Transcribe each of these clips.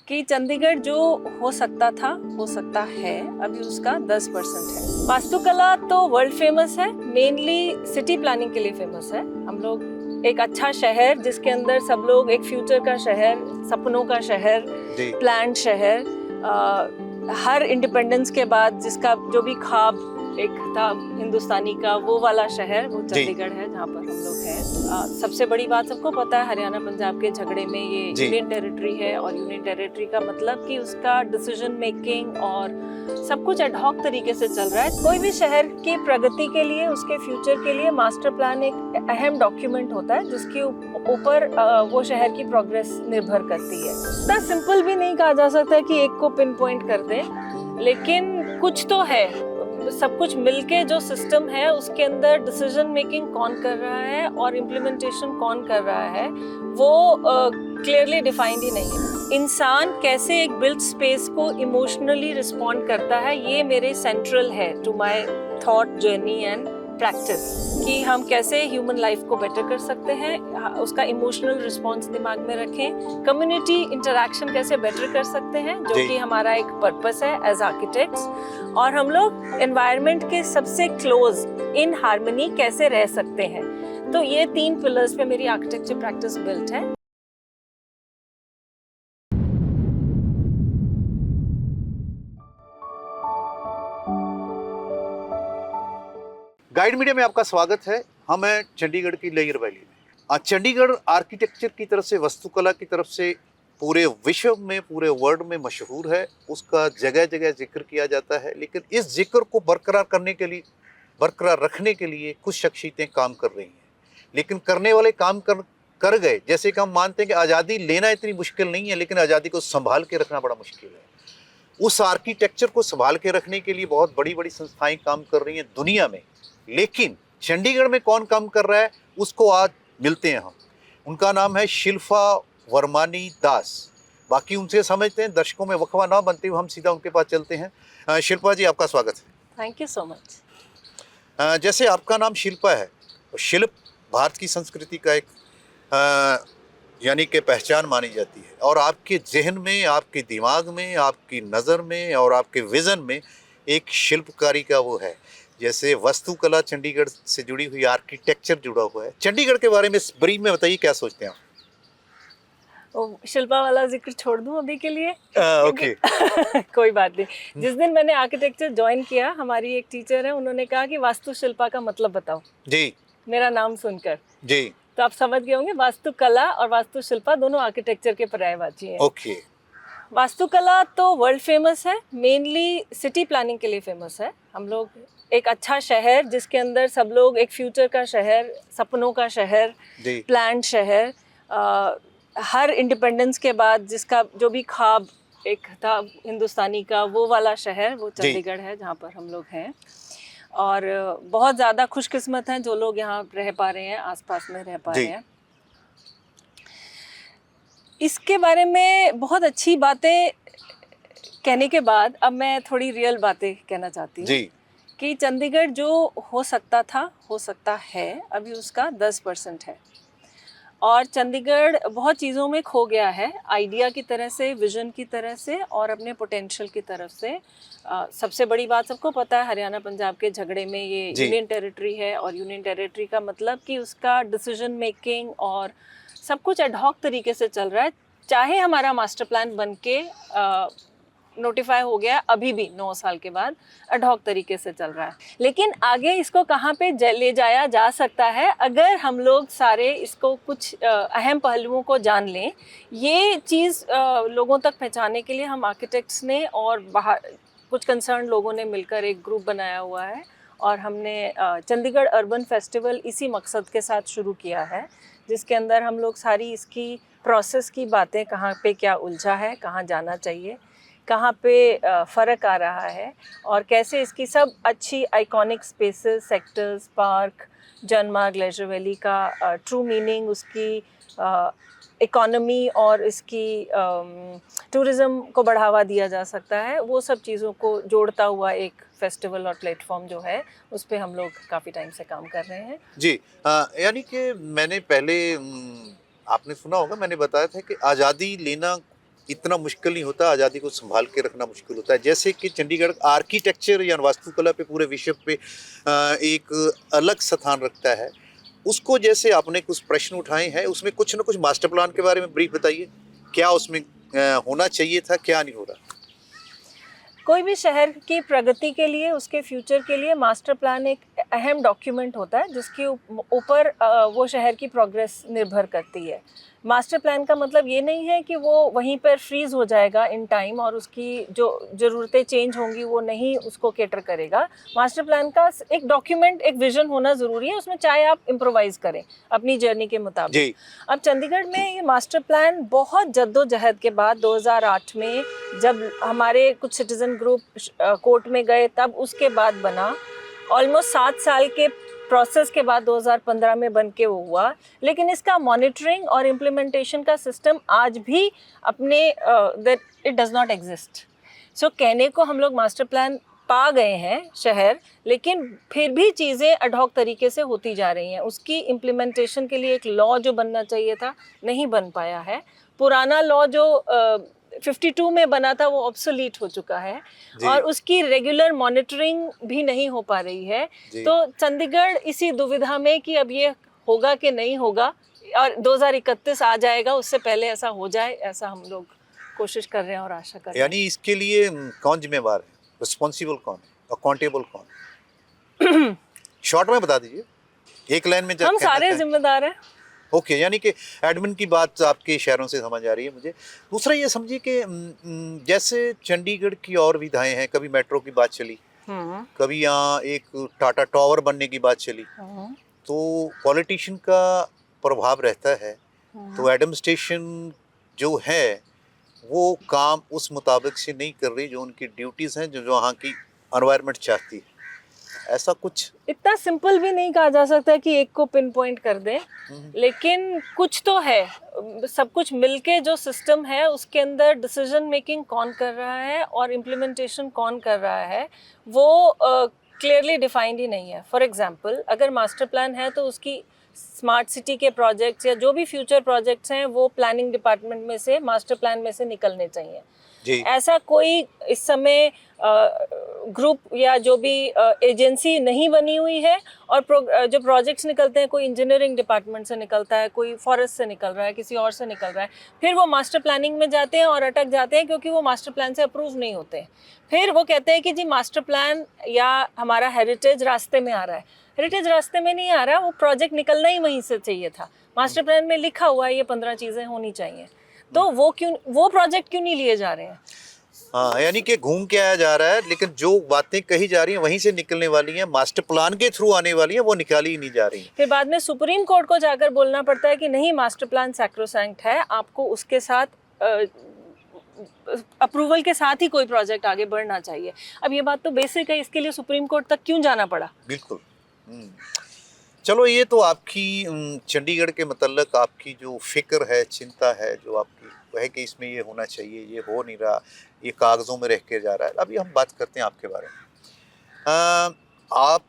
कि चंडीगढ़ जो हो सकता था, हो सकता है, अभी उसका 10% है। वास्तुकला तो वर्ल्ड फेमस है, मेनली सिटी प्लानिंग के लिए फेमस है। हम लोग एक अच्छा शहर जिसके अंदर सब लोग एक फ्यूचर का शहर, सपनों का शहर, प्लान्ड शहर, हर इंडिपेंडेंस के बाद जिसका जो भी ख्वाब एक था हिंदुस्तानी का, वो वाला शहर वो चंडीगढ़ है जहाँ पर हम लोग हैं। सबसे बड़ी बात सबको पता है, हरियाणा पंजाब के झगड़े में ये यूनियन टेरिटरी है, और यूनियन टेरिटरी का मतलब कि उसका डिसीजन मेकिंग और सब कुछ एडहॉक तरीके से चल रहा है। कोई भी शहर की प्रगति के लिए, उसके फ्यूचर के लिए मास्टर प्लान एक अहम डॉक्यूमेंट होता है जिसके ऊपर वो शहर की प्रोग्रेस निर्भर करती है। इतना सिंपल भी नहीं कहा जा सकता कि एक को पिन पॉइंट कर दे, लेकिन कुछ तो है। सब कुछ मिलके जो सिस्टम है उसके अंदर डिसीजन मेकिंग कौन कर रहा है और इम्प्लीमेंटेशन कौन कर रहा है, वो क्लियरली डिफाइंड ही नहीं है। इंसान कैसे एक बिल्ट स्पेस को इमोशनली रिस्पॉन्ड करता है, ये मेरे सेंट्रल है to my thought journey and practice, कि हम कैसे ह्यूमन लाइफ को बेटर कर सकते हैं, उसका इमोशनल रिस्पॉन्स दिमाग में रखें, कम्युनिटी इंटरैक्शन कैसे बेटर कर सकते हैं, जो कि हमारा एक पर्पस है एज आर्किटेक्ट्स, और हम लोग एनवायरनमेंट के सबसे क्लोज इन हार्मनी कैसे रह सकते हैं। तो ये 3 पिलर्स पे मेरी आर्किटेक्चर प्रैक्टिस बिल्ट है। गाइड मीडिया में आपका स्वागत है। हम हैं चंडीगढ़ की लेयर वैली में। चंडीगढ़ आर्किटेक्चर की तरफ से, वास्तुकला की तरफ से पूरे विश्व में, पूरे वर्ल्ड में मशहूर है। उसका जगह जगह जिक्र किया जाता है, लेकिन इस जिक्र को बरकरार करने के लिए, बरकरार रखने के लिए कुछ शख्सियतें काम कर रही हैं। लेकिन करने वाले काम कर गए। जैसे कि हम मानते हैं कि आज़ादी लेना इतनी मुश्किल नहीं है, लेकिन आज़ादी को संभाल के रखना बड़ा मुश्किल है। उस आर्किटेक्चर को संभाल के रखने के लिए बहुत बड़ी बड़ी संस्थाएं काम कर रही हैं दुनिया में। लेकिन चंडीगढ़ में कौन काम कर रहा है, उसको आज मिलते हैं हम। उनका नाम है शिल्पा वर्मानी दास। बाकी उनसे समझते हैं, दर्शकों में वकवा ना बनते हुए हम सीधा उनके पास चलते हैं। शिल्पा जी, आपका स्वागत है। Thank you so much. जैसे आपका नाम शिल्पा है, शिल्प भारत की संस्कृति का एक यानी कि पहचान मानी जाती है, और आपके जहन में, आपके दिमाग में, आपकी नज़र में और आपके विज़न में एक शिल्पकारी का वो है। जैसे वास्तुकला चंडीगढ़ से जुड़ी हुई, आर्किटेक्चर जुड़ा हुआ है। चंडीगढ़ के बारे में ब्रीफ में बताइए, क्या सोचते हैं आप? शिल्पा वाला जिक्र छोड़ दूं अभी के लिए? ओके। कोई बात नहीं। जिस दिन मैंने आर्किटेक्चर ज्वाइन किया, हमारी एक टीचर है, उन्होंने कहा कि वास्तुशिल्पा का मतलब बताओ जी। मेरा नाम सुनकर जी। तो आप समझ गए होंगे, वास्तुकला और वास्तुशिल्पा दोनों आर्किटेक्चर के पर्यायवाची हैं। ओके। वास्तुकला तो वर्ल्ड फेमस है, मेनली सिटी प्लानिंग के लिए फेमस है। हम लोग एक अच्छा शहर जिसके अंदर सब लोग एक फ्यूचर का शहर, सपनों का शहर, प्लान्ड शहर, हर इंडिपेंडेंस के बाद जिसका जो भी ख्वाब एक था हिंदुस्तानी का, वो वाला शहर वो चंडीगढ़ है जहाँ पर हम लोग हैं। और बहुत ज़्यादा खुशकिस्मत हैं जो लोग यहाँ रह पा रहे हैं, आसपास में रह पा रहे हैं। इसके बारे में बहुत अच्छी बातें कहने के बाद अब मैं थोड़ी रियल बातें कहना चाहती हूँ कि चंडीगढ़ जो हो सकता था, हो सकता है, अभी उसका 10% है। और चंडीगढ़ बहुत चीज़ों में खो गया है, आइडिया की तरह से, विजन की तरह से और अपने पोटेंशियल की तरफ से। सबसे बड़ी बात सबको पता है, हरियाणा पंजाब के झगड़े में ये यूनियन टेरिटरी है, और यूनियन टेरिटरी का मतलब कि उसका डिसीजन मेकिंग और सब कुछ एडहॉक तरीके से चल रहा है। चाहे हमारा मास्टर प्लान बन के नोटिफाई हो गया, अभी भी 9 साल के बाद एडहॉक तरीके से चल रहा है, लेकिन आगे इसको कहाँ पे ले जाया जा सकता है अगर हम लोग सारे इसको कुछ अहम पहलुओं को जान लें। ये चीज़ लोगों तक पहुँचाने के लिए हम आर्किटेक्ट्स ने और बाहर कुछ कंसर्न लोगों ने मिलकर एक ग्रुप बनाया हुआ है, और हमने चंडीगढ़ अर्बन फेस्टिवल इसी मकसद के साथ शुरू किया है, जिसके अंदर हम लोग सारी इसकी प्रोसेस की बातें, कहाँ पे क्या उलझा है, कहाँ जाना चाहिए, कहाँ पे फ़र्क आ रहा है, और कैसे इसकी सब अच्छी iconic spaces, sectors, park, Janmarg, leisure valley का ट्रू मीनिंग, उसकी इकोनॉमी और इसकी टूरिज़्म को बढ़ावा दिया जा सकता है, वो सब चीज़ों को जोड़ता हुआ एक फेस्टिवल और प्लेटफॉर्म जो है, उस पे हम लोग काफ़ी टाइम से काम कर रहे हैं। जी। यानी कि मैंने पहले आपने सुना होगा, मैंने बताया था कि आज़ादी लेना इतना मुश्किल नहीं होता, आज़ादी को संभाल के रखना मुश्किल होता है। जैसे कि चंडीगढ़ आर्किटेक्चर या वास्तुकला पे पूरे विश्व पे एक अलग स्थान रखता है, उसको जैसे आपने कुछ प्रश्न उठाए हैं, उसमें कुछ ना कुछ मास्टर प्लान के बारे में ब्रीफ बताइए। क्या उसमें होना चाहिए था, क्या नहीं हो रहा? कोई भी शहर की प्रगति के लिए, उसके फ्यूचर के लिए मास्टर प्लान एक अहम डॉक्यूमेंट होता है जिसके ऊपर वो शहर की प्रोग्रेस निर्भर करती है। मास्टर प्लान का मतलब ये नहीं है कि वो वहीं पर फ्रीज हो जाएगा इन टाइम और उसकी जो ज़रूरतें चेंज होंगी वो नहीं उसको कैटर करेगा। मास्टर प्लान का एक डॉक्यूमेंट, एक विजन होना ज़रूरी है, उसमें चाहे आप इम्प्रोवाइज़ करें अपनी जर्नी के मुताबिक। अब चंडीगढ़ में ये मास्टर प्लान बहुत जद्दोजहद के बाद 2008 में जब हमारे कुछ सिटीज़न ग्रुप कोर्ट में गए तब उसके बाद बना। ऑलमोस्ट 7 साल के प्रोसेस के बाद 2015 में बन के वो हुआ, लेकिन इसका मॉनिटरिंग और इम्प्लीमेंटेशन का सिस्टम आज भी अपने that it does not exist. So कहने को हम लोग मास्टर प्लान पा गए हैं शहर, लेकिन फिर भी चीज़ें एडहॉक तरीके से होती जा रही हैं। उसकी इम्प्लीमेंटेशन के लिए एक लॉ जो बनना चाहिए था नहीं बन पाया है। पुराना लॉ जो 52 में बना था वो ऑब्सोलीट हो चुका है और उसकी रेगुलर मॉनिटरिंग भी नहीं हो पा रही है। तो चंडीगढ़ इसी दुविधा में कि अब ये होगा कि नहीं होगा, और 2031 आ जाएगा, उससे पहले ऐसा हो जाए, ऐसा हम लोग कोशिश कर रहे हैं और आशा कर रहे हैं। यानी इसके लिए कौन जिम्मेवार है, रिस्पॉन्सिबल कौन है, अकाउंटेबल कौन? शॉर्ट में बता दीजिए, एक लाइन में। हम सारे जिम्मेदार हैं। ओके, यानी कि एडमिन की बात आपके शहरों से समझ आ रही है मुझे। दूसरा ये समझिए कि जैसे चंडीगढ़ की और विधाएं हैं, कभी मेट्रो की बात चली, कभी यहाँ एक टाटा टावर बनने की बात चली, तो पॉलिटिशियन का प्रभाव रहता है। तो एडमिनिस्ट्रेशन जो है वो काम उस मुताबिक से नहीं कर रही जो उनकी ड्यूटीज़ हैं, जो वहाँ की एनवायरनमेंट चाहती है। ऐसा कुछ इतना सिंपल भी नहीं कहा जा सकता कि एक को पिन पॉइंट कर दे, लेकिन कुछ तो है। सब कुछ मिलके जो सिस्टम है उसके अंदर डिसीजन मेकिंग कौन कर रहा है और इम्प्लीमेंटेशन कौन कर रहा है वो क्लियरली डिफाइंड ही नहीं है। फॉर एग्जांपल, अगर मास्टर प्लान है तो उसकी स्मार्ट सिटी के प्रोजेक्ट्स या जो भी फ्यूचर प्रोजेक्ट्स हैं वो प्लानिंग डिपार्टमेंट में से, मास्टर प्लान में से निकलने चाहिए। ऐसा कोई इस समय ग्रुप या जो भी एजेंसी नहीं बनी हुई है, और जो प्रोजेक्ट्स निकलते हैं कोई इंजीनियरिंग डिपार्टमेंट से निकलता है, कोई फॉरेस्ट से निकल रहा है, किसी और से निकल रहा है, फिर वो मास्टर प्लानिंग में जाते हैं और अटक जाते हैं क्योंकि वो मास्टर प्लान से अप्रूव नहीं होते हैं। फिर वो कहते हैं कि जी मास्टर प्लान या हमारा हेरिटेज रास्ते में आ रहा है। हेरिटेज रास्ते में नहीं आ रहा, वो प्रोजेक्ट निकलना ही वहीं से चाहिए था। मास्टर प्लान में लिखा हुआ है ये 15 चीज़ें होनी चाहिए, तो वो प्रोजेक्ट क्यों नहीं लिए जा रहे हैं? हाँ, यानी कि घूम के आया जा रहा है, लेकिन जो बातें कही जा रही हैं वहीं से निकलने वाली हैं, मास्टर प्लान के थ्रू आने वाली हैं, वो निकाली ही नहीं जा रही हैं। फिर बाद में सुप्रीम कोर्ट को जाकर बोलना पड़ता है कि नहीं, मास्टर प्लान सैक्रोसैंक्ट है, आपको उसके साथ अप्रूवल के साथ ही कोई प्रोजेक्ट आगे बढ़ना चाहिए। अब ये बात तो बेसिक है, इसके लिए सुप्रीम कोर्ट तक क्यों जाना पड़ा? बिल्कुल। चलो, ये तो आपकी चंडीगढ़ के मतलब आपकी जो फिक्र है, चिंता है, जो आपकी वह है कि इसमें ये होना चाहिए, ये हो नहीं रहा, ये कागज़ों में रह के जा रहा है। अभी हम बात करते हैं आपके बारे में। आप,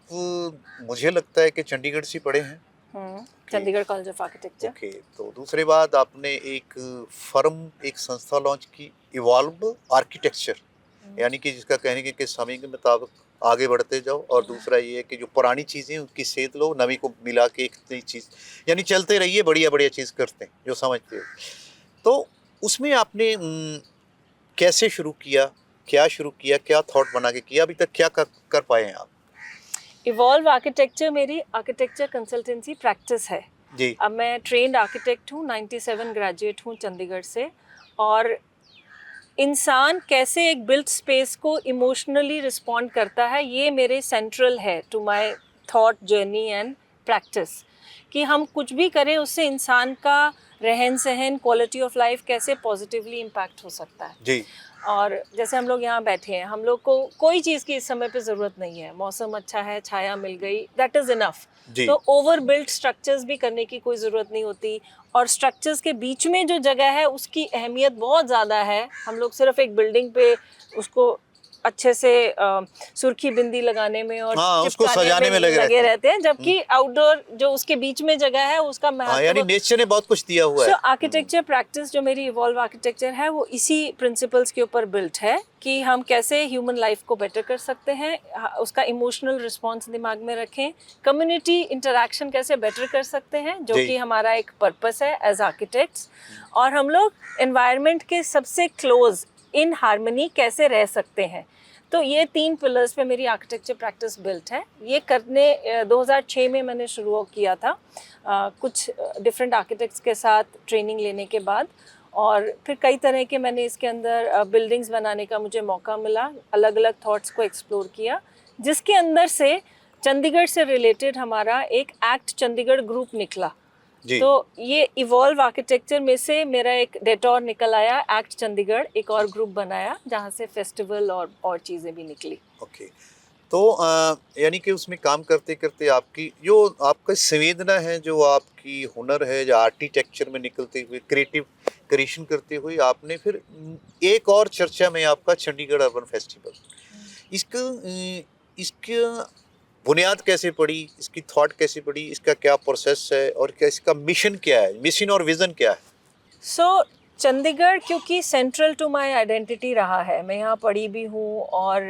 मुझे लगता है कि चंडीगढ़ से पढ़े हैं। Chandigarh college of architecture. Okay, तो दूसरी बात, आपने एक फर्म, एक संस्था लॉन्च की, इवॉल्व आर्किटेक्चर, यानी कि जिसका कहने के समय के मुताबिक आगे बढ़ते जाओ। और दूसरा ये है कि जो पुरानी चीज़ें उनकी सेध लो, नवी को मिला के एक नई चीज़, यानी चलते रहिए, बढ़िया बढ़िया चीज़ करते हैं जो समझते हो। तो उसमें आपने कैसे शुरू किया, क्या शुरू किया, क्या थॉट बना के किया, अभी तक क्या कर पाए हैं आप? इवॉल्व आर्किटेक्चर मेरी आर्किटेक्चर कंसल्टेंसी प्रैक्टिस है जी। अब मैं ट्रेंड आर्किटेक्ट हूँ, 97 ग्रेजुएट हूँ चंडीगढ़ से। और इंसान कैसे एक बिल्ट स्पेस को इमोशनली रिस्पॉन्ड करता है, ये मेरे सेंट्रल है to my thought journey and practice. कि हम कुछ भी करें उससे इंसान का रहन सहन, क्वालिटी ऑफ लाइफ कैसे पॉजिटिवली इम्पैक्ट हो सकता है जी। और जैसे हम लोग यहाँ बैठे हैं, हम लोग को कोई चीज़ की इस समय पे ज़रूरत नहीं है, मौसम अच्छा है, छाया मिल गई, दैट इज़ इनफ। तो ओवर बिल्ट स्ट्रक्चर्स भी करने की कोई ज़रूरत नहीं होती, और स्ट्रक्चर्स के बीच में जो जगह है उसकी अहमियत बहुत ज़्यादा है। हम लोग सिर्फ एक बिल्डिंग पे उसको अच्छे से सुर्खी बिंदी लगाने में और हाँ, उसको चिपकाने सजाने में लगे रहते हैं, जबकि आउटडोर जो उसके बीच में जगह है उसका यानी नेचर ने बहुत कुछ दिया हुआ है। आर्किटेक्चर प्रैक्टिस जो मेरी इवॉल्व आर्किटेक्चर है वो इसी प्रिंसिपल्स के ऊपर बिल्ट है कि हम कैसे ह्यूमन लाइफ को बेटर कर सकते हैं, उसका इमोशनल रिस्पॉन्स दिमाग में रखें, कम्युनिटी इंटरेक्शन कैसे बेटर कर सकते हैं जो कि हमारा एक पर्पस है एज आर्किटेक्ट्स, और हम लोग एनवायरनमेंट के सबसे क्लोज इन हार्मनी कैसे रह सकते हैं। तो ये 3 पिलर्स पे मेरी आर्किटेक्चर प्रैक्टिस बिल्ट है। ये करने 2006 में मैंने शुरू किया था कुछ डिफरेंट आर्किटेक्ट्स के साथ ट्रेनिंग लेने के बाद, और फिर कई तरह के मैंने इसके अंदर बिल्डिंग्स बनाने का मुझे मौका मिला, अलग अलग थॉट्स को एक्सप्लोर किया, जिसके अंदर से चंडीगढ़ से रिलेटेड हमारा एक एक्ट चंडीगढ़ ग्रुप निकला। तो ये इवॉल्व आर्किटेक्चर में से मेरा एक डेटोर निकल आया, एक्ट चंडीगढ़ एक और ग्रुप बनाया जहाँ से फेस्टिवल और चीज़ें भी निकली। ओके, तो यानी कि उसमें काम करते करते आपकी जो आपका संवेदना है, जो आपकी हुनर है, जो आर्किटेक्चर में निकलते हुए क्रिएटिव क्रिएशन करते हुए आपने फिर एक और चर्चा में आपका चंडीगढ़ अर्बन फेस्टिवल, इसका बुनियाद कैसे पड़ी, इसकी थॉट कैसे पड़ी, इसका क्या प्रोसेस है और क्या इसका मिशन क्या है, मिशन और विजन क्या है? चंडीगढ़ क्योंकि सेंट्रल टू माय आइडेंटिटी रहा है, मैं यहाँ पढ़ी भी हूँ और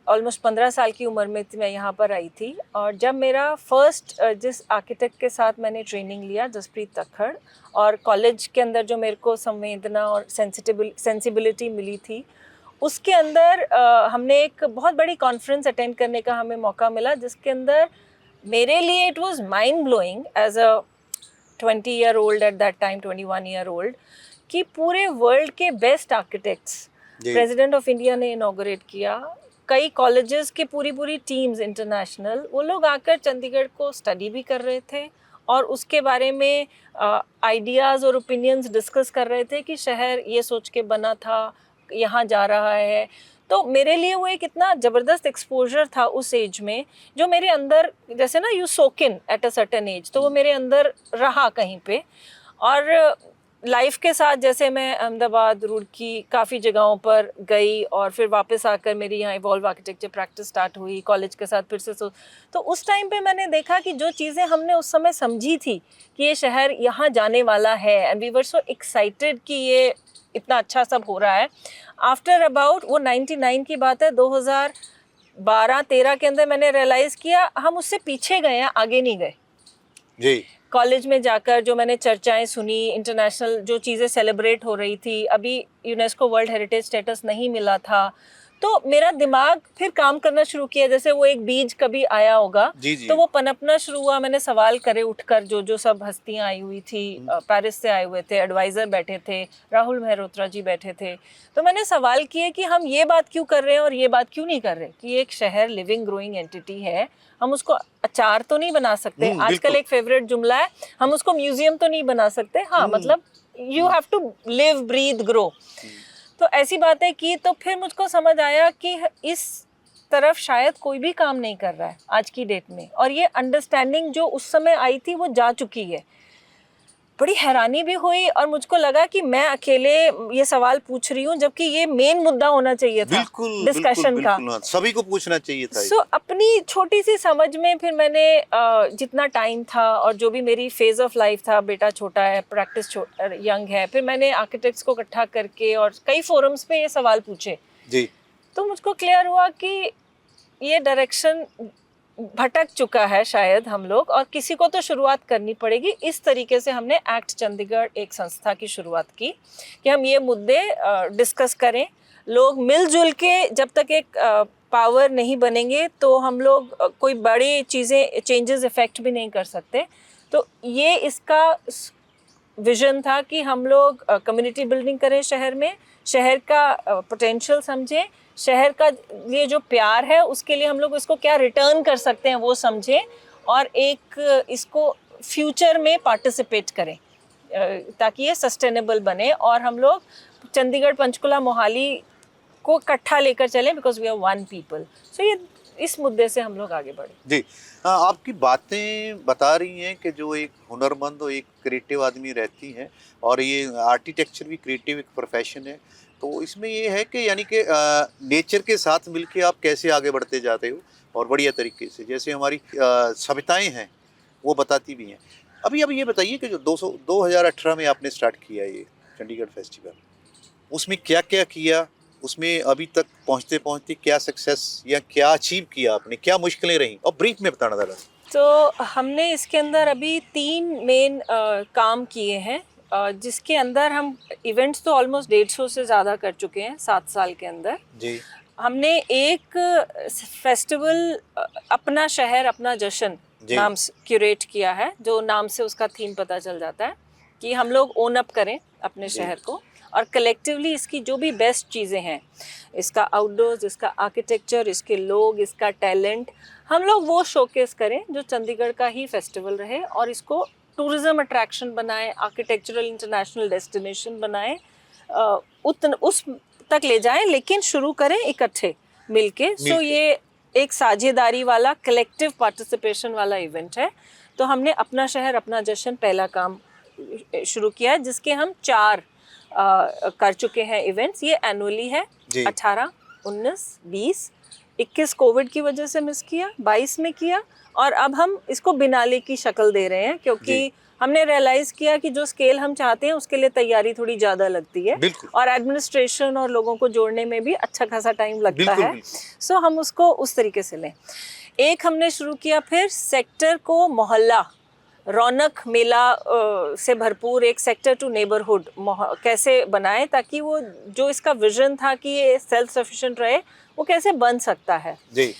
ऑलमोस्ट 15 साल की उम्र में मैं यहाँ पर आई थी। और जब मेरा फर्स्ट जिस आर्किटेक्ट के साथ मैंने ट्रेनिंग लिया, जसप्रीत तखड़, और कॉलेज के अंदर जो मेरे को संवेदना और सेंसिबिलिटी मिली थी, उसके अंदर हमने एक बहुत बड़ी कॉन्फ्रेंस अटेंड करने का हमें मौका मिला, जिसके अंदर मेरे लिए it was mind blowing as a 20 year old at that time, 21 year old, कि पूरे वर्ल्ड के best architects president of India ने इनॉग्रेट किया, कई कॉलेजेस के पूरी टीम्स इंटरनेशनल, वो लोग आकर चंडीगढ़ को स्टडी भी कर रहे थे और उसके बारे में आइडियाज़ और ओपिनियंस डिस्कस कर रहे थे कि शहर ये सोच के बना था, यहाँ जा रहा है। तो मेरे लिए वो एक इतना ज़बरदस्त एक्सपोजर था उस एज में, जो मेरे अंदर, जैसे ना you soak in at a certain age, तो वो मेरे अंदर रहा कहीं पे। और लाइफ के साथ जैसे मैं अहमदाबाद, रुड़की, काफ़ी जगहों पर गई और फिर वापस आकर मेरी यहाँ इवॉल्व आर्किटेक्चर प्रैक्टिस स्टार्ट हुई, कॉलेज के साथ फिर से तो उस टाइम पे मैंने देखा कि जो चीज़ें हमने उस समय समझी थी कि ये शहर यहाँ जाने वाला है, and we were so excited कि ये इतना अच्छा सब हो रहा है। आफ्टर अबाउट, वो 99 की बात है, 2012-13 के अंदर मैंने रियलाइज़ किया हम उससे पीछे गए हैं, आगे नहीं गए जी। कॉलेज में जाकर जो मैंने चर्चाएं सुनी, इंटरनेशनल जो चीज़ें सेलिब्रेट हो रही थी, अभी यूनेस्को वर्ल्ड हेरिटेज स्टेटस नहीं मिला था, तो मेरा दिमाग फिर काम करना शुरू किया, जैसे वो एक बीज कभी आया होगा तो वो पनपना शुरू हुआ। मैंने सवाल करे उठकर, जो सब हस्तियां आई हुई थी, पेरिस से आए हुए थे, एडवाइज़र बैठे थे, राहुल मेहरोत्रा जी बैठे थे, तो मैंने सवाल किए कि हम ये बात क्यों कर रहे हैं और ये बात क्यों नहीं कर रहे कि एक शहर लिविंग ग्रोइंग एंटिटी है, हम उसको अचार तो नहीं बना सकते, आजकल एक फेवरेट जुमला है, हम उसको म्यूजियम तो नहीं बना सकते, हाँ मतलब you have to live, breathe, grow. तो ऐसी बातें की, तो फिर मुझको समझ आया कि इस तरफ शायद कोई भी काम नहीं कर रहा है आज की डेट में, और ये अंडरस्टैंडिंग जो उस समय आई थी वो जा चुकी है। बड़ी हैरानी भी हुई और मुझको लगा कि मैं अकेले ये सवाल पूछ रही हूँ, जबकि ये मेन मुद्दा होना चाहिए था डिस्कशन का, सभी को पूछना चाहिए था। सो अपनी छोटी सी समझ में फिर मैंने जितना टाइम था और जो भी मेरी फेज ऑफ लाइफ था, बेटा छोटा है, प्रैक्टिस यंग है, फिर मैंने आर्किटेक्ट्स को इकट्ठा करके और कई फोरम्स पे ये सवाल पूछे जी। तो मुझको क्लियर हुआ कि ये डायरेक्शन भटक चुका है शायद हम लोग, और किसी को तो शुरुआत करनी पड़ेगी। इस तरीके से हमने एक्ट चंडीगढ़ एक संस्था की शुरुआत की कि हम ये मुद्दे डिस्कस करें, लोग मिलजुल के, जब तक एक पावर नहीं बनेंगे तो हम लोग कोई बड़ी चीज़ें, चेंजेस इफेक्ट भी नहीं कर सकते। तो ये इसका विजन था कि हम लोग कम्युनिटी बिल्डिंग करें शहर में, शहर का पोटेंशियल समझें, शहर का ये जो प्यार है उसके लिए हम लोग इसको क्या रिटर्न कर सकते हैं वो समझें, और एक इसको फ्यूचर में पार्टिसिपेट करें ताकि ये सस्टेनेबल बने और हम लोग चंडीगढ़, पंचकुला, मोहाली को इकट्ठा लेकर चलें, because we are one people. So ये इस मुद्दे से हम लोग आगे बढ़े जी। आपकी बातें बता रही हैं कि जो एक हुनरमंद और एक क्रिएटिव आदमी रहती हैं, और ये आर्किटेक्चर भी क्रिएटिव एक प्रोफेशन है, तो इसमें ये है कि यानी कि नेचर के साथ मिलके आप कैसे आगे बढ़ते जाते हो और बढ़िया तरीके से, जैसे हमारी सभ्यताएं हैं वो बताती भी हैं। अब ये बताइए कि जो 2018 में आपने स्टार्ट किया ये चंडीगढ़ फेस्टिवल, उसमें क्या क्या किया, उसमें अभी तक पहुंचते पहुंचते क्या सक्सेस या क्या अचीव किया आपने, क्या मुश्किलें रहीं, और ब्रीफ में बताना ज़रा। तो हमने इसके अंदर अभी 3 मेन काम किए हैं, जिसके अंदर हम इवेंट्स तो ऑलमोस्ट 150 से ज़्यादा कर चुके हैं 7 साल के अंदर जी। हमने एक फेस्टिवल अपना शहर अपना जश्न नाम से क्यूरेट किया है, जो नाम से उसका थीम पता चल जाता है कि हम लोग ओन अप करें अपने शहर को और कलेक्टिवली इसकी जो भी बेस्ट चीज़ें हैं, इसका आउटडोर्स, इसका आर्किटेक्चर, इसके लोग, इसका टैलेंट, हम लोग वो शोकेस करें जो चंडीगढ़ का ही फेस्टिवल रहे और इसको टूरिज्म अट्रैक्शन बनाएं, आर्किटेक्चरल इंटरनेशनल डेस्टिनेशन बनाएं, उस तक ले जाएं, लेकिन शुरू करें इकट्ठे मिलके। सो ये एक साझेदारी वाला कलेक्टिव पार्टिसिपेशन वाला इवेंट है। तो हमने अपना शहर अपना जश्न पहला काम शुरू किया है, जिसके हम 4 कर चुके हैं इवेंट्स। ये एनुअली है, 18, 19, 20, 21 कोविड की वजह से मिस किया, 22 में किया, और अब हम इसको बिनाले की शक्ल दे रहे हैं क्योंकि हमने रियलाइज किया कि जो स्केल हम चाहते हैं उसके लिए तैयारी थोड़ी ज़्यादा लगती है और एडमिनिस्ट्रेशन और लोगों को जोड़ने में भी अच्छा खासा टाइम लगता है। सो हम उसको उस तरीके से लें। एक हमने शुरू किया, फिर सेक्टर को मोहल्ला रौनक मेला से भरपूर एक सेक्टर टू नेबरहुड कैसे बनाए, ताकि वो जो इसका विजन था कि ये सेल्फ सफिशिएंट रहे, वो कैसे बन सकता है जी।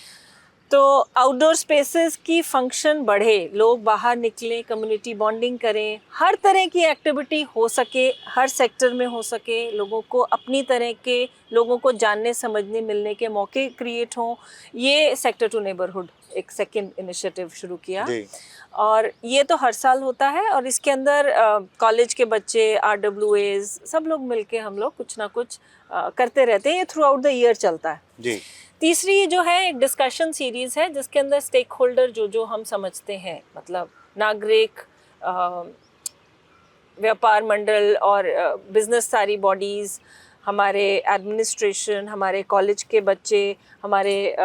तो आउटडोर स्पेसेस की फंक्शन बढ़े, लोग बाहर निकलें, कम्युनिटी बॉन्डिंग करें, हर तरह की एक्टिविटी हो सके, हर सेक्टर में हो सके, लोगों को अपनी तरह के लोगों को जानने समझने मिलने के मौके क्रिएट हों। ये सेक्टर टू नेबरहुड एक सेकंड इनिशिएटिव शुरू किया और ये तो हर साल होता है और इसके अंदर कॉलेज के बच्चे, RWAs, सब लोग मिलके हम लोग कुछ ना कुछ करते रहते हैं। ये थ्रू आउट द ईयर चलता है जी। तीसरी जो है एक डिस्कशन सीरीज़ है, जिसके अंदर स्टेक होल्डर जो हम समझते हैं, मतलब नागरिक, व्यापार मंडल और बिजनेस सारी बॉडीज़, हमारे एडमिनिस्ट्रेशन, हमारे कॉलेज के बच्चे, हमारे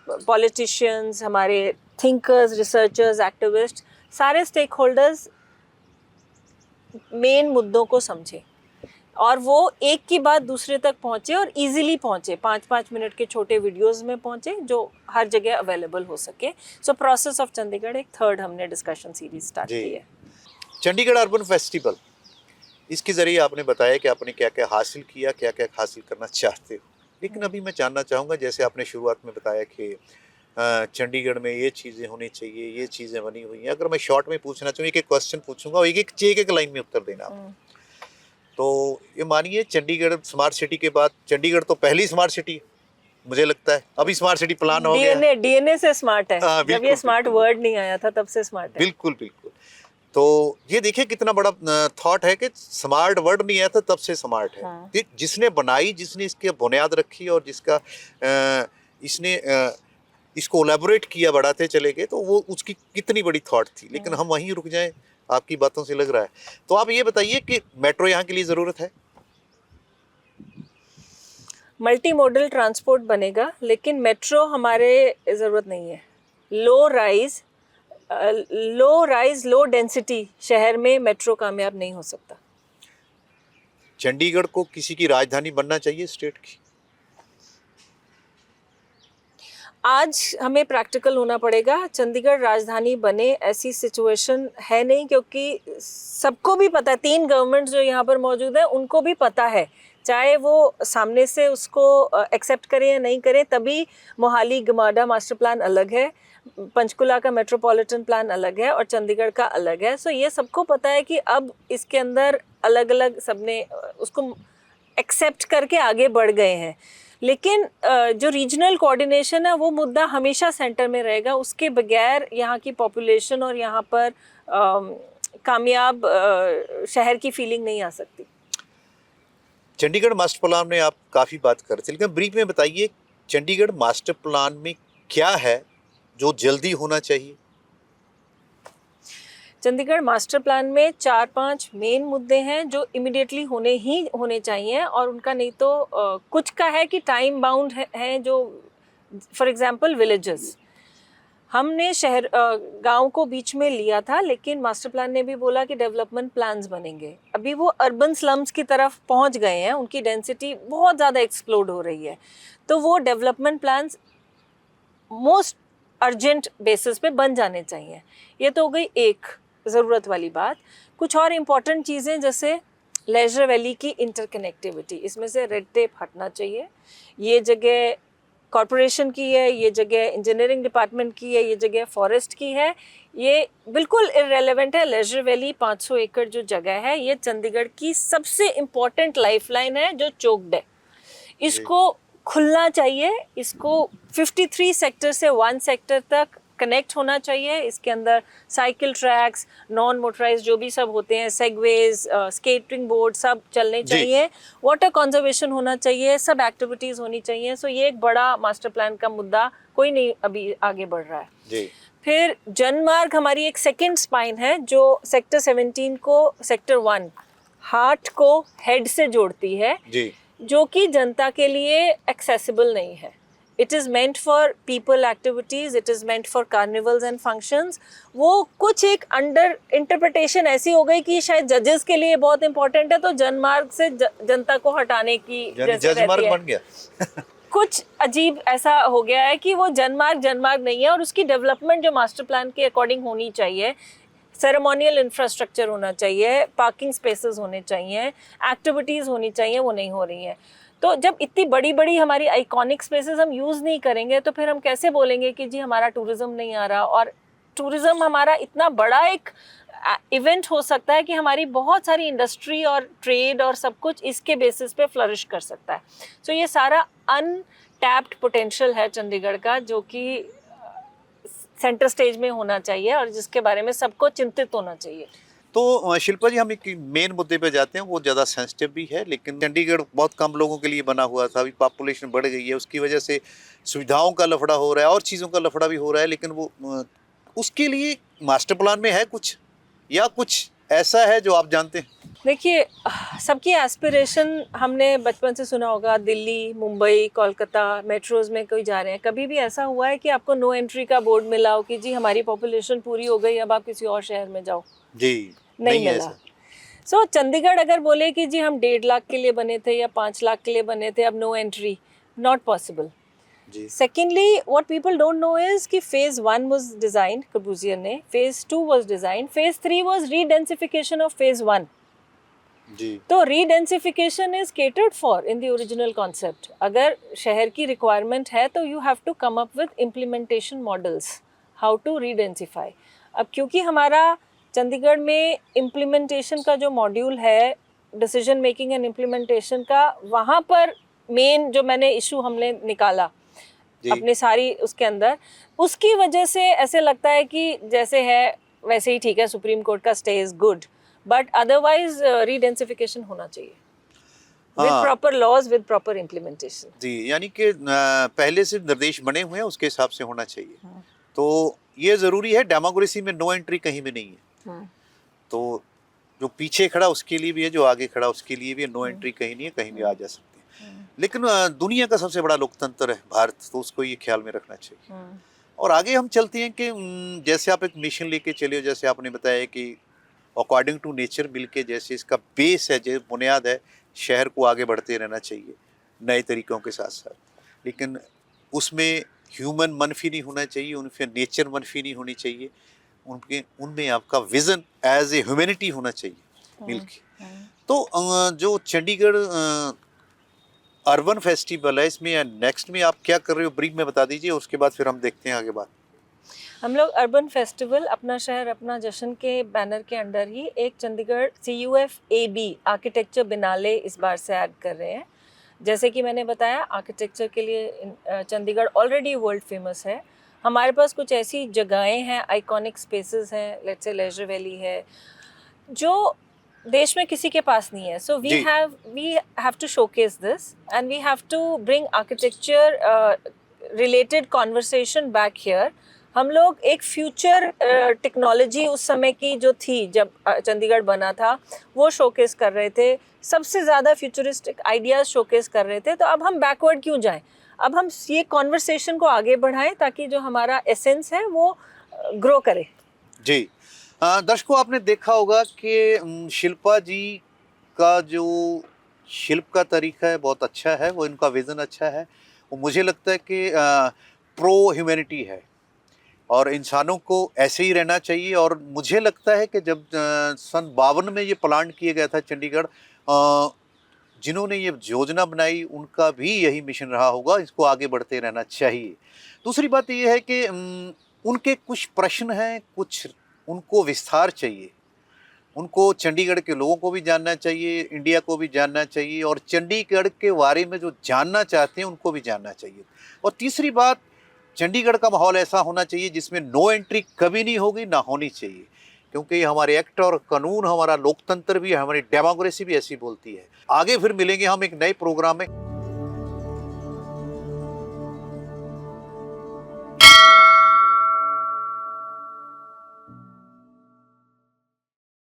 पॉलिटिशियंस, हमारे थिंकर्स, रिसर्चर्स, एक्टिविस्ट, सारे स्टेक होल्डर्स मेन मुद्दों को समझे और वो एक की बात दूसरे तक पहुँचे और इजीली पहुँचे, 5-5 मिनट के छोटे वीडियोस में पहुँचे जो हर जगह अवेलेबल हो सके। सो प्रोसेस ऑफ चंडीगढ़ एक थर्ड हमने डिस्कशन सीरीज स्टार्ट की है। चंडीगढ़ अर्बन फेस्टिवल, इसके ज़रिए आपने बताया कि आपने क्या क्या हासिल किया, क्या क्या हासिल करना चाहते हो, लेकिन अभी मैं जानना चाहूँगा, जैसे आपने शुरुआत में बताया कि चंडीगढ़ में ये चीज़ें होनी चाहिए, ये चीज़ें बनी हुई हैं। अगर मैं शॉर्ट में पूछना चाहूँ, एक क्वेश्चन पूछूंगा और एक लाइन में उत्तर देना आप। तो ये मानिए चंडीगढ़ स्मार्ट सिटी के बाद, चंडीगढ़ तो पहली स्मार्ट सिटी मुझे लगता है, अभी स्मार्ट सिटी प्लान हो गया। डीएनए से स्मार्ट है। जब ये स्मार्ट वर्ड नहीं आया था तब से स्मार्ट है। बिल्कुल। तो ये देखिए कितना बड़ा थॉट है कि स्मार्ट वर्ड नहीं आया था तब से स्मार्ट है। हाँ। जिसने बनाई, जिसने इसकी बुनियाद रखी और जिसका इसने इसको एलैबोरेट किया, बढ़ाते चले गए, तो वो उसकी कितनी बड़ी थॉट थी। लेकिन हम वहीं रुक जाएं, आपकी बातों से लग रहा है। तो आप ये बताइए कि मेट्रो यहाँ के लिए ज़रूरत है? मल्टी मॉडल ट्रांसपोर्ट बनेगा, लेकिन मेट्रो हमारे ज़रूरत नहीं है। लो राइज लो डेंसिटी शहर में मेट्रो कामयाब नहीं हो सकता। चंडीगढ़ को किसी की राजधानी बनना चाहिए स्टेट की? आज हमें प्रैक्टिकल होना पड़ेगा। चंडीगढ़ राजधानी बने ऐसी सिचुएशन है नहीं, क्योंकि सबको भी पता है, 3 गवर्नमेंट्स जो यहाँ पर मौजूद है उनको भी पता है, चाहे वो सामने से उसको एक्सेप्ट करें या नहीं करें। तभी मोहाली गमाडा मास्टर प्लान अलग है, पंचकुला का मेट्रोपॉलिटन प्लान अलग है और चंडीगढ़ का अलग है। सो ये सबको पता है कि अब इसके अंदर अलग अलग सबने उसको एक्सेप्ट करके आगे बढ़ गए हैं। लेकिन जो रीजनल कोऑर्डिनेशन है वो मुद्दा हमेशा सेंटर में रहेगा। उसके बगैर यहाँ की पॉपुलेशन और यहाँ पर कामयाब शहर की फीलिंग नहीं आ सकती। चंडीगढ़ मास्टर प्लान में आप काफ़ी बात कर रहे थे, लेकिन ब्रीफ में बताइए चंडीगढ़ मास्टर प्लान में क्या है जो जल्दी होना चाहिए? चंडीगढ़ मास्टर प्लान में 4-5 मेन मुद्दे हैं जो इमिडिएटली होने चाहिए, और उनका नहीं तो कुछ का है कि टाइम बाउंड है जो, फॉर एग्जांपल विलेजेस, हमने शहर गांव को बीच में लिया था, लेकिन मास्टर प्लान ने भी बोला कि डेवलपमेंट प्लान्स बनेंगे। अभी वो अर्बन स्लम्स की तरफ पहुंच गए हैं, उनकी डेंसिटी बहुत ज़्यादा एक्सप्लोड हो रही है, तो वो development plans most urgent basis पे बन जाने चाहिए। ये तो हो गई एक ज़रूरत वाली बात। कुछ और इम्पॉर्टेंट चीज़ें जैसे लेजर वैली की इंटरकनेक्टिविटी, इसमें से रेड टेप हटना चाहिए। ये जगह कॉरपोरेशन की है, ये जगह इंजीनियरिंग डिपार्टमेंट की है, ये जगह फॉरेस्ट की है, ये बिल्कुल इररेलेवेंट है। लेजर वैली 500 एकड़ जो जगह है, ये चंडीगढ़ की सबसे इम्पॉर्टेंट लाइफलाइन है जो चोक्ड है। इसको खुलना चाहिए, इसको 53 सेक्टर से 1 सेक्टर तक कनेक्ट होना चाहिए। इसके अंदर साइकिल ट्रैक्स, नॉन मोटराइज जो भी सब होते हैं, सेगवेज, स्केटिंग बोर्ड, सब चलने चाहिए। वाटर कंजर्वेशन होना चाहिए, सब एक्टिविटीज़ होनी चाहिए। सो ये एक बड़ा मास्टर प्लान का मुद्दा कोई नहीं अभी आगे बढ़ रहा है जी। फिर जनमार्ग हमारी एक सेकेंड स्पाइन है जो सेक्टर 17 को सेक्टर 1 हार्ट को हेड से जोड़ती है जी, जो कि जनता के लिए एक्सेसिबल नहीं है। It is meant for people activities, it is meant for carnivals and functions. वो कुछ एक अंडर इंटरप्रिटेशन ऐसी हो गई कि शायद जजेस के लिए बहुत इंपॉर्टेंट है, तो जनमार्ग से जनता को हटाने की जैसे जनमार्ग बन गया कुछ अजीब ऐसा हो गया है कि वो जनमार्ग नहीं है, और उसकी डेवलपमेंट जो मास्टर प्लान के अकॉर्डिंग होनी चाहिए, सेरेमोनियल इंफ्रास्ट्रक्चर होना चाहिए, पार्किंग स्पेसेस होने चाहिए, एक्टिविटीज़ होनी चाहिए, वो नहीं हो रही हैं। तो जब इतनी बड़ी बड़ी हमारी आइकॉनिक स्पेसेस हम यूज़ नहीं करेंगे तो फिर हम कैसे बोलेंगे कि जी हमारा टूरिज़्म नहीं आ रहा। और टूरिज़्म हमारा इतना बड़ा एक इवेंट हो सकता है कि हमारी बहुत सारी इंडस्ट्री और ट्रेड और सब कुछ इसके बेसिस पे फ्लरिश कर सकता है। सो ये सारा अनटैप्ड पोटेंशियल है चंडीगढ़ का, जो कि सेंटर स्टेज में होना चाहिए और जिसके बारे में सबको चिंतित होना चाहिए। तो शिल्पा जी, हम एक मेन मुद्दे पे जाते हैं, वो ज़्यादा सेंसिटिव भी है, लेकिन चंडीगढ़ बहुत कम लोगों के लिए बना हुआ था, अभी पॉपुलेशन बढ़ गई है, उसकी वजह से सुविधाओं का लफड़ा हो रहा है और चीज़ों का लफड़ा भी हो रहा है, लेकिन वो उसके लिए मास्टर प्लान में है कुछ, या कुछ ऐसा है जो आप जानते हैं? देखिए, सबकी एस्पिरेशन हमने बचपन से सुना होगा, दिल्ली, मुंबई, कोलकाता मेट्रोज़ में कोई जा रहे हैं। कभी भी ऐसा हुआ है कि आपको नो एंट्री का बोर्ड मिला हो कि जी हमारी पॉपुलेशन पूरी हो गई, अब आप किसी और शहर में जाओ? जी, नहीं मिला। सो चंडीगढ़ अगर बोले कि जी हम 1.5 लाख के लिए बने थे या 5 लाख के लिए बने थे, अब no entry, not possible. Secondly, what people don't know is कि phase 1 was designed, Corbusier ने, phase 2 was designed, phase 3 was re-densification of phase 1. जी। तो re-densification is catered for in the original concept. अगर शहर की requirement है तो you have to come up with implementation models, how to re-densify. अब क्योंकि हमारा चंडीगढ़ में implementation का जो मॉड्यूल है, decision making and implementation का, वहाँ पर मेन जो मैंने इशू हमने निकाला अपने सारी उसके अंदर, उसकी वजह से ऐसे लगता है कि जैसे है वैसे ही ठीक है, सुप्रीम कोर्ट का stay is good, but otherwise redensification होना चाहिए with proper laws, with proper implementation. जी, यानी कि पहले से निर्देश बने हुए हैं, उसके हिसाब से होना चाहिए। तो ये ज़रूरी है, डेमोक्रेसी में नो एंट्री कहीं भी नहीं है। तो जो पीछे खड़ा उसके लिए भी है, जो आगे खड़ा उसके लिए भी है, नो एंट्री कहीं नहीं है, कहीं भी आ जा सकते हैं। लेकिन दुनिया का सबसे बड़ा लोकतंत्र है भारत, तो उसको ये ख्याल में रखना चाहिए। और आगे हम चलते हैं कि जैसे आप एक मिशन लेके चले हो, जैसे आपने बताया कि अकॉर्डिंग टू नेचर मिल के, जैसे इसका बेस है, जो बुनियाद है, शहर को आगे बढ़ते रहना चाहिए नए तरीक़ों के साथ साथ, लेकिन उसमें ह्यूमन मनफी नहीं होना चाहिए, उनमें नेचर मनफी नहीं होनी चाहिए, उनमें आपका विज़न एज ए ह्यूमैनिटी होना चाहिए मिल के। तो जो चंडीगढ़ अर्बन फेस्टिवल है, इसमें नेक्स्ट में आप क्या कर रहे हो, ब्रीफ में बता दीजिए, उसके बाद फिर हम देखते हैं आगे बात। हम लोग अर्बन फेस्टिवल अपना शहर अपना जश्न के बैनर के अंडर ही एक चंडीगढ़ CUF-AB आर्किटेक्चर बिनाले इस बार से ऐड कर रहे हैं। जैसे कि मैंने बताया, आर्किटेक्चर के लिए चंडीगढ़ ऑलरेडी वर्ल्ड फेमस है। हमारे पास कुछ ऐसी जगहें हैं, आइकॉनिक स्पेसेस हैं, लेट्स से लेजर वैली है, जो देश में किसी के पास नहीं है। So we have to showcase this and we have to bring architecture related conversation back here. हम लोग एक फ्यूचर टेक्नोलॉजी उस समय की जो थी जब चंडीगढ़ बना था वो शोकेस कर रहे थे, सबसे ज़्यादा फ्यूचरिस्टिक आइडियाज़ शोकेस कर रहे थे। तो अब हम बैकवर्ड क्यों जाएं, अब हम ये कॉन्वर्सेशन को आगे बढ़ाएं ताकि जो हमारा एसेंस है वो ग्रो करे। जी दर्शकों, आपने देखा होगा कि शिल्पा जी का जो शिल्प का तरीका है बहुत अच्छा है, वो इनका विज़न अच्छा है। वो मुझे लगता है कि प्रो ह्यूमैनिटी है और इंसानों को ऐसे ही रहना चाहिए। और मुझे लगता है कि जब सन 52 में ये प्लान किया गया था चंडीगढ़, जिन्होंने ये योजना बनाई उनका भी यही मिशन रहा होगा, इसको आगे बढ़ते रहना चाहिए। दूसरी बात ये है कि उनके कुछ प्रश्न हैं, कुछ उनको विस्तार चाहिए, उनको चंडीगढ़ के लोगों को भी जानना चाहिए, इंडिया को भी जानना चाहिए और चंडीगढ़ के बारे में जो जानना चाहते हैं उनको भी जानना चाहिए। और तीसरी बात, चंडीगढ़ का माहौल ऐसा होना चाहिए जिसमें नो एंट्री कभी नहीं होगी, ना होनी चाहिए, क्योंकि हमारे एक्ट और कानून, हमारा लोकतंत्र भी, हमारी डेमोक्रेसी भी ऐसी बोलती है। आगे फिर मिलेंगे हम एक नए प्रोग्राम में।